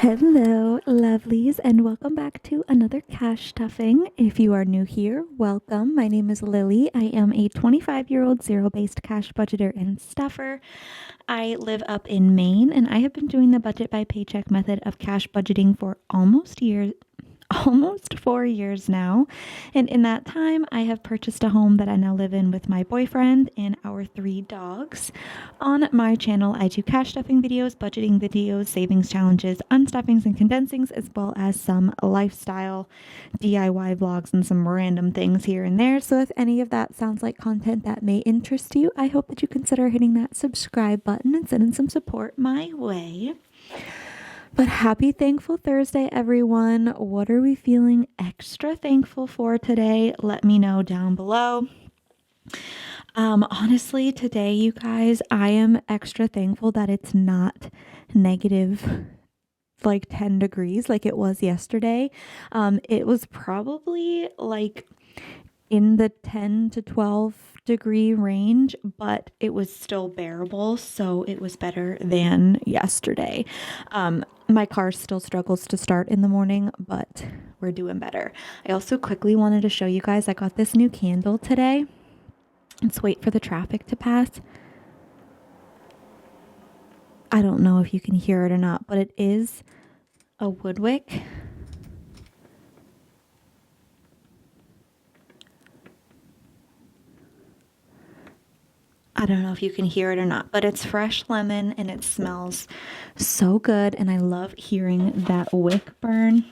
Hello, lovelies, and welcome back to another cash stuffing. If you are new here, welcome. My name is Lily. I am a 25-year-old zero-based cash budgeter and stuffer. I live up in Maine, and I have been doing the budget by paycheck method of cash budgeting for almost 4 years now. And in that time, I have purchased a home that I now live in with my boyfriend and our 3 dogs. On my channel, I do cash stuffing videos, budgeting videos, savings challenges, unstuffings and condensings, as well as some lifestyle DIY vlogs and some random things here and there. So if any of that sounds like content that may interest you, I hope that you consider hitting that subscribe button and sending some support my way. But happy Thankful Thursday, everyone. What are we feeling extra thankful for today? Let me know down below. Honestly, today, you guys, I am extra thankful that it's not negative like 10 degrees like it was yesterday. It was probably like in the 10 to 12 degree range, but it was still bearable, so it was better than yesterday. My car still struggles to start in the morning, but we're doing better. I also quickly wanted to show you guys, I got this new candle today. Let's wait for the traffic to pass. I don't know if you can hear it or not, but it is a wood wick. I don't know if you can hear it or not, but it's fresh lemon and it smells so good. And I love hearing that wick burn.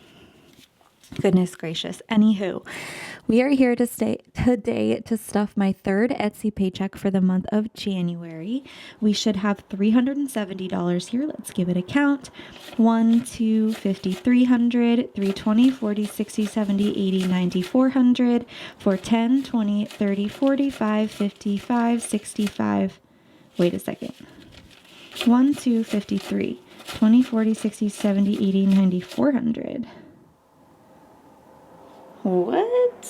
Goodness gracious. Anywho, we are here to stay today to stuff my 3rd Etsy paycheck for the month of January. We should have $370 here. Let's give it a count. 1, 2, 50, 300, 320, 40, 60, 70, 80, 90, 400, 410, 20, 30, 45, 55, 65. Wait a second. 1, 2, 53, 20, 40, 60, 70, 80, 90, 400. What?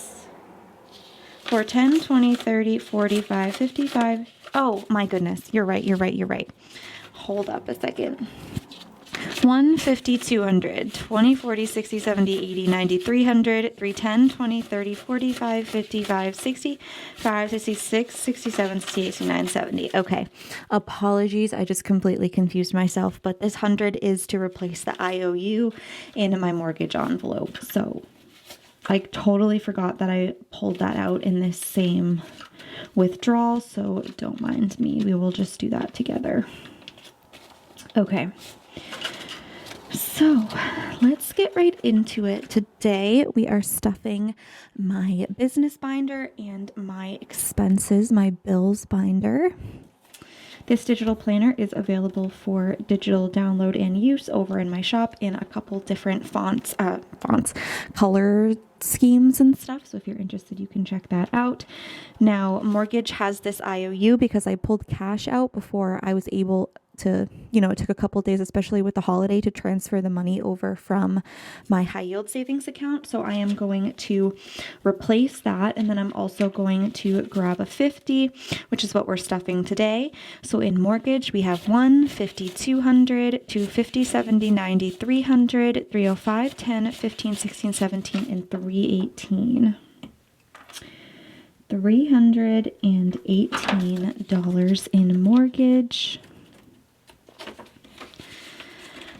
For 10, 20, 30, 45, 55. Oh my goodness. You're right. Hold up a second. 150, 200, 20, 40, 60, 70, 80, 90, 300, 310, 20, 30, 45, 55, 65, 66, 67, 68, 69, 70. Okay. Apologies. I just completely confused myself, but this 100 is to replace the IOU in my mortgage envelope. So I totally forgot that I pulled that out in this same withdrawal, so don't mind me. We will just do that together. Okay. So let's get right into it. Today we are stuffing my business binder and my expenses, my bills binder. This digital planner is available for digital download and use over in my shop in a couple different fonts, color schemes and stuff. So if you're interested, you can check that out. Now, mortgage has this IOU because I pulled cash out before I was able to, it took a couple days, especially with the holiday, to transfer the money over from my high yield savings account. So I am going to replace that. And then I'm also going to grab a 50, which is what we're stuffing today. So in mortgage, we have 1, 50, 200, 250, 70, 90, 300, 305, 10, 15, 16, 17, and 318. $318 in mortgage.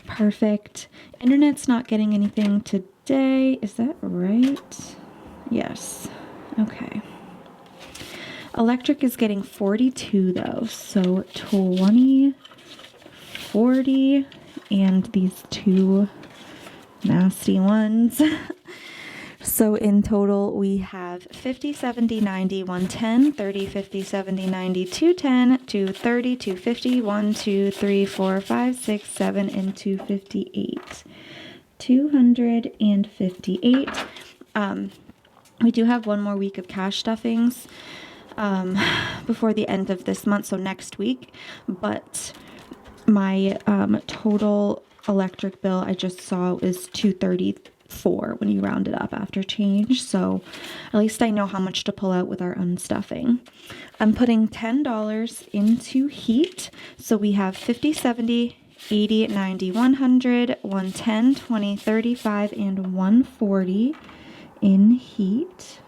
Perfect. Internet's not getting anything today. Is that right? Yes. Okay. Electric is getting 42 though. So 20, 40, and these 2 nasty ones. So in total, we have 50, 70, 90, 110, 30, 50, 70, 90, 210, 230, 250, 1, 2, 3, 4, 5, 6, 7, and 258. 258. We do have one more week of cash stuffings before the end of this month, so next week. But my total electric bill I just saw is $234 when you round it up after change. So at least I know how much to pull out with our unstuffing. I'm putting $10 into heat. So we have 50, 70, 80, 90, 100, 110, 20, 35, and 140 in heat.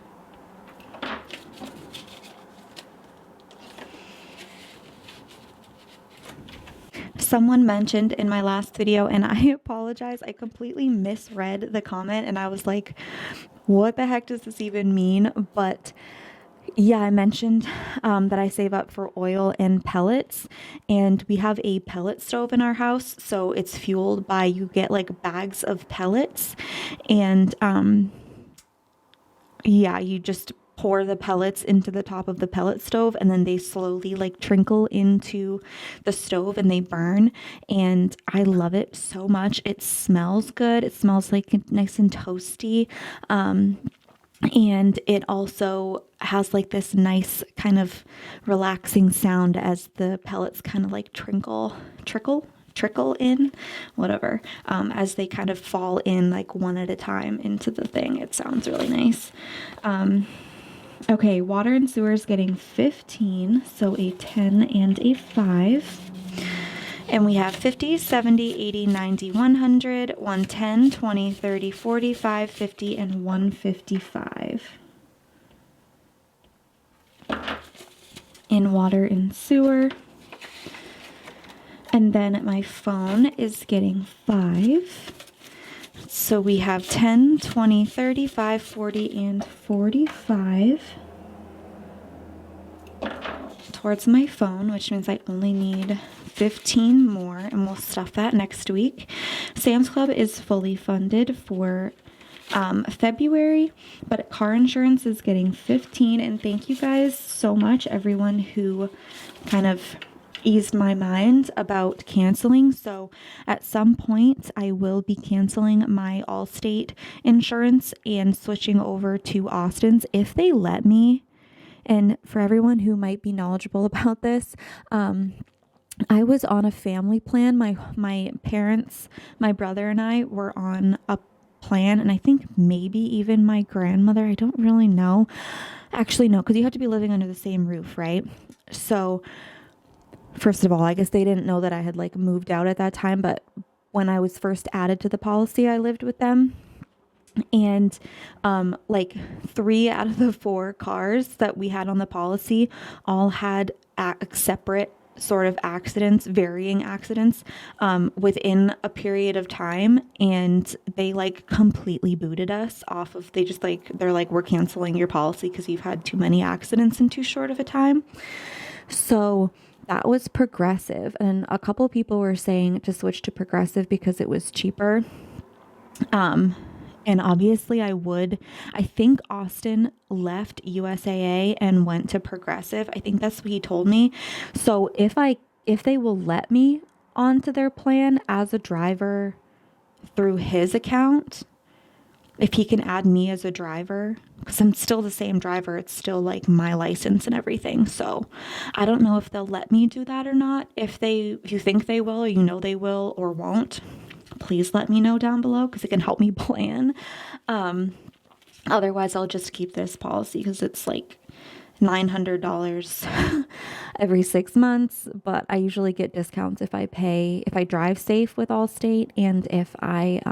Someone mentioned in my last video, and I apologize, I completely misread the comment and I was like, what the heck does this even mean? But yeah, I mentioned that I save up for oil and pellets, and we have a pellet stove in our house. So it's fueled by, you get like bags of pellets, and yeah, you just pour the pellets into the top of the pellet stove, and then they slowly like trickle into the stove and they burn. And I love it so much. It smells good. It smells like nice and toasty. And it also has like this nice kind of relaxing sound as the pellets kind of like trickle in, whatever, as they kind of fall in like one at a time into the thing. It sounds really nice. Okay, water and sewer is getting 15, so a 10 and a 5. And we have 50, 70, 80, 90, 100, 110, 20, 30, 45, 50, and 155. In water and sewer. And then my phone is getting 5. So we have 10, 20, 35, 40, and 45 towards my phone, which means I only need 15 more, and we'll stuff that next week. Sam's Club is fully funded for February, but car insurance is getting 15, and thank you guys so much, everyone who kind of eased my mind about canceling. So at some point I will be canceling my Allstate insurance and switching over to Austin's if they let me. And for everyone who might be knowledgeable about this, I was on a family plan. My parents, my brother and I were on a plan, and I think maybe even my grandmother, I don't really know. Actually, no, because you have to be living under the same roof, right? So first of all, I guess they didn't know that I had like moved out at that time, but when I was first added to the policy, I lived with them. And like 3 out of the 4 cars that we had on the policy all had separate sort of accidents, varying accidents, within a period of time, and they like completely booted us off of, they're like, we're canceling your policy because you've had too many accidents in too short of a time. So that was Progressive, and a couple people were saying to switch to Progressive because it was cheaper. And obviously I would. I think Austin left USAA and went to Progressive. I think that's what he told me. So if they will let me onto their plan as a driver through his account, if he can add me as a driver, because I'm still the same driver, it's still like my license and everything. So I don't know if they'll let me do that or not. If you think they will, or you know they will or won't, please let me know down below because it can help me plan. Otherwise, I'll just keep this policy because it's like $900 every 6 months. But I usually get discounts if I drive safe with Allstate, and if I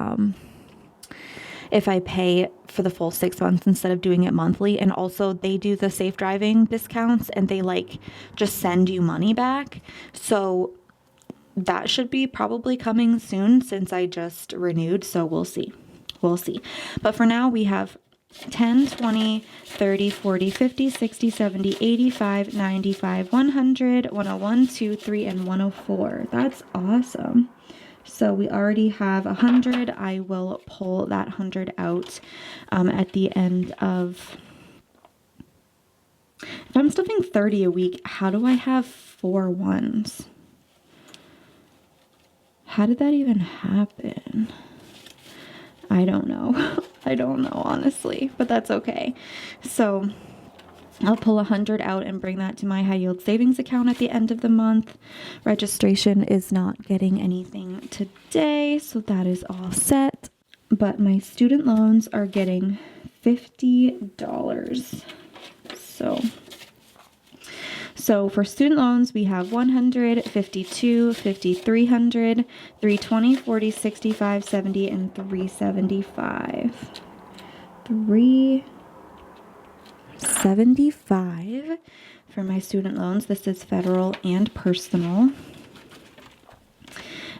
pay for the full 6 months instead of doing it monthly. And also they do the safe driving discounts, and they like just send you money back. So that should be probably coming soon since I just renewed. So we'll see. But for now we have 10, 20, 30, 40, 50, 60, 70, 85, 95, 100, 101, 2, 3, and 104. That's awesome. So we already have 100. I will pull that 100 out at the end of... If I'm stuffing 30 a week, how do I have 4 ones? How did that even happen? I don't know. I don't know, honestly, but that's okay. So I'll pull 100 out and bring that to my high yield savings account at the end of the month. Registration is not getting anything today, so that is all set. But my student loans are getting $50. So for student loans, we have 100, 52, 50, 300, 320, 40, 65, 70, and 375. 375 for my student loans. This is federal and personal.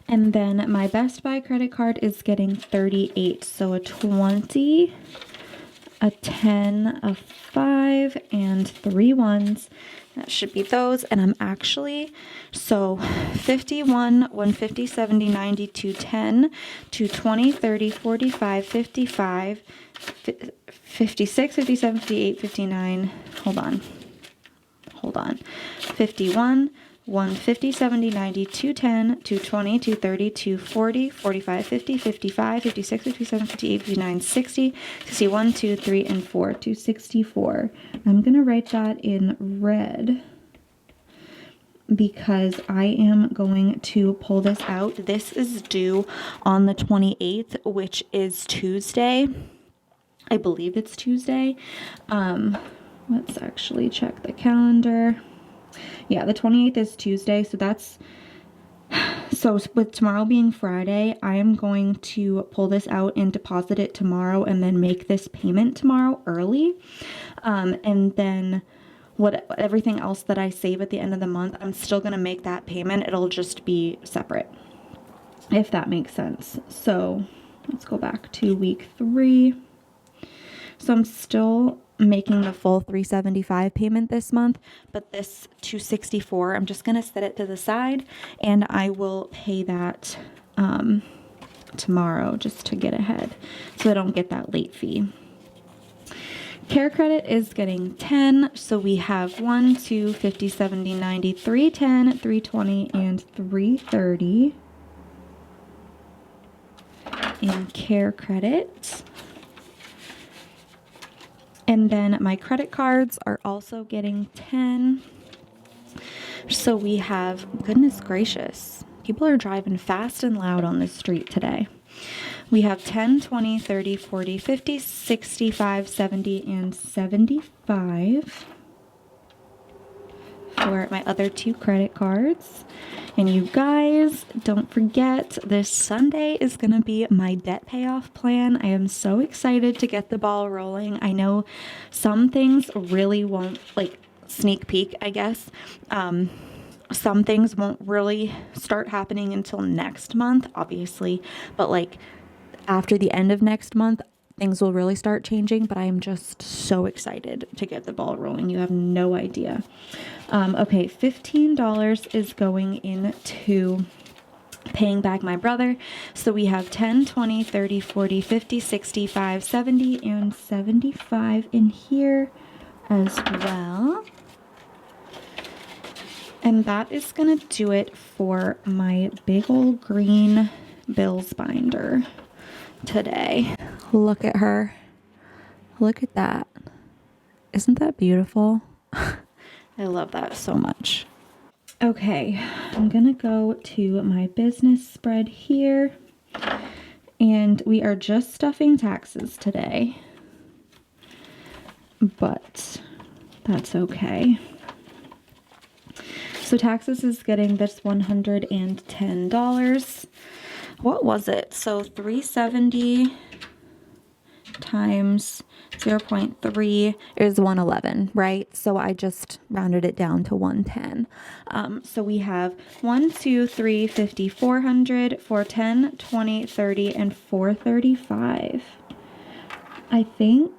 And then my Best Buy credit card is getting 38. So a 20, a 10, a 5, and 3 ones. That should be those. And I'm actually, so 51, 150, 70, 90, 210, 220, 30, 45, 55, 56, 57, 58, 59. Hold on. 51, 150, 70, 90, 210, 220, 230, 240, 45, 50, 55, 56, 57, 58, 59, 60, 61, 2, 3, and 4, 264. I'm going to write that in red because I am going to pull this out. This is due on the 28th, which is Tuesday. I believe it's Tuesday. Let's actually check the calendar. Yeah, the 28th is Tuesday, so with tomorrow being Friday, I am going to pull this out and deposit it tomorrow and then make this payment tomorrow early. And then everything else that I save at the end of the month, I'm still going to make that payment. It'll just be separate, if that makes sense. So let's go back to week 3. So I'm still making the full $375 payment this month, but this $264, I'm just going to set it to the side and I will pay that tomorrow just to get ahead so I don't get that late fee. Care credit is getting 10, so we have 1, 2, 50, 70, 90, 310, 320, and 330 in care credit. And then my credit cards are also getting 10. So we have, goodness gracious, people are driving fast and loud on this street today. We have 10, 20, 30, 40, 50, 65, 70, and 75 for my other 2 credit cards. And you guys, don't forget, this Sunday is going to be my debt payoff plan. I am so excited to get the ball rolling. I know some things really won't, like, sneak peek, I guess. Some things won't really start happening until next month, obviously. But, like, after the end of next month, things will really start changing, but I am just so excited to get the ball rolling. You have no idea. Okay, $15 is going into paying back my brother. So we have 10, 20, 30, 40, 50, 65, 70, and 75 in here as well. And that is going to do it for my big old green bills binder today. Look at her. Look at that. Isn't that beautiful? I love that so much. Okay, I'm gonna go to my business spread here, and we are just stuffing taxes today, but that's okay. So taxes is getting this $110. What was it? So 370 times 0.3 is 111, right? So I just rounded it down to 110. So we have 1, 2, 3, 50, 400, 410, 20, 30, and 435. I think,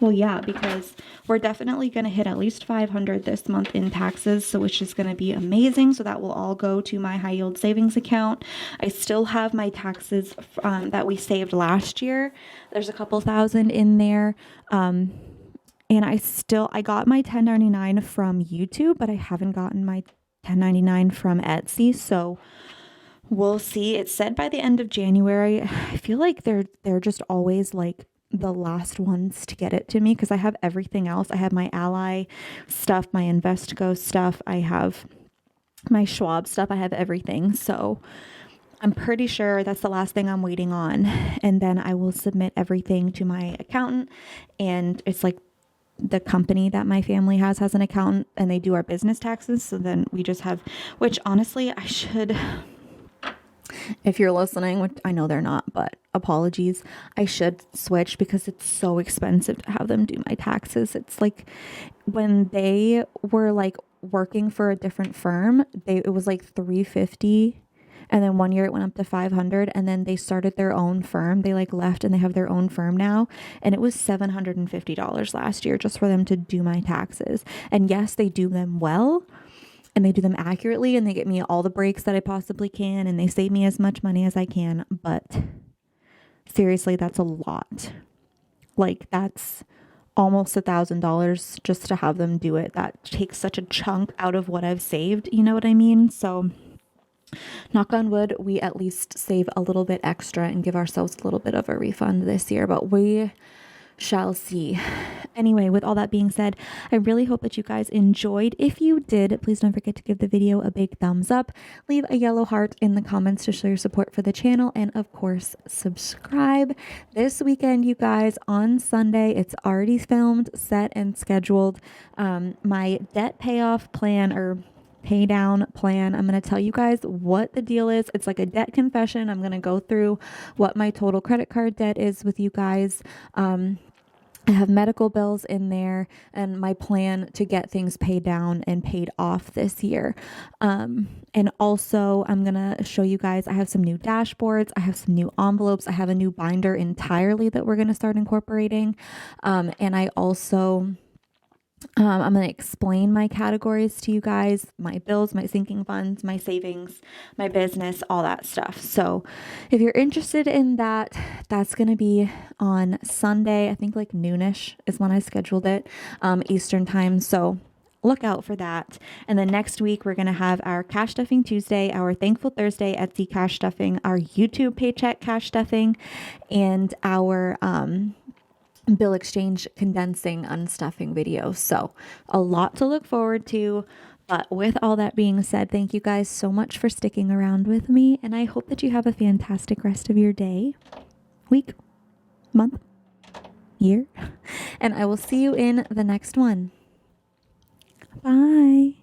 well, yeah, because we're definitely going to hit at least 500 this month in taxes, so which is going to be amazing. So that will all go to my high yield savings account. I still have my taxes that we saved last year. There's a couple thousand in there. And I got my 1099 from YouTube, but I haven't gotten my 1099 from Etsy. So we'll see. It said by the end of January. I feel like they're just always like the last ones to get it to me because I have everything else. I have my Ally stuff, my Investco stuff. I have my Schwab stuff. I have everything. So I'm pretty sure that's the last thing I'm waiting on. And then I will submit everything to my accountant. And it's like the company that my family has an accountant, and they do our business taxes. So then we just have, which honestly, I should, if you're listening, which I know they're not, but apologies, I should switch because it's so expensive to have them do my taxes. It's like when they were like working for a different firm, it was like $350. And then one year it went up to $500, and then they started their own firm. They like left and they have their own firm now. And it was $750 last year just for them to do my taxes. And yes, they do them well and they do them accurately, and they get me all the breaks that I possibly can, and they save me as much money as I can. But seriously, that's a lot. Like that's almost $1,000 just to have them do it. That takes such a chunk out of what I've saved. You know what I mean? So knock on wood, we at least save a little bit extra and give ourselves a little bit of a refund this year, but we shall see. Anyway, with all that being said, I really hope that you guys enjoyed. If you did, please don't forget to give the video a big thumbs up, leave a yellow heart in the comments to show your support for the channel, and of course, subscribe. This weekend, you guys, on Sunday, it's already filmed, set, and scheduled. My debt payoff plan, or pay down plan. I'm going to tell you guys what the deal is. It's like a debt confession. I'm going to go through what my total credit card debt is with you guys. I have medical bills in there and my plan to get things paid down and paid off this year. And also I'm going to show you guys, I have some new dashboards. I have some new envelopes. I have a new binder entirely that we're going to start incorporating. And I also I'm going to explain my categories to you guys, my bills, my sinking funds, my savings, my business, all that stuff. So if you're interested in that, that's going to be on Sunday. I think like noonish is when I scheduled it, Eastern time. So look out for that. And then next week, we're going to have our Cash Stuffing Tuesday, our Thankful Thursday Etsy Cash Stuffing, our YouTube Paycheck Cash Stuffing, and our, bill exchange condensing unstuffing video. So a lot to look forward to. But with all that being said, thank you guys so much for sticking around with me. And I hope that you have a fantastic rest of your day, week, month, year. And I will see you in the next one. Bye.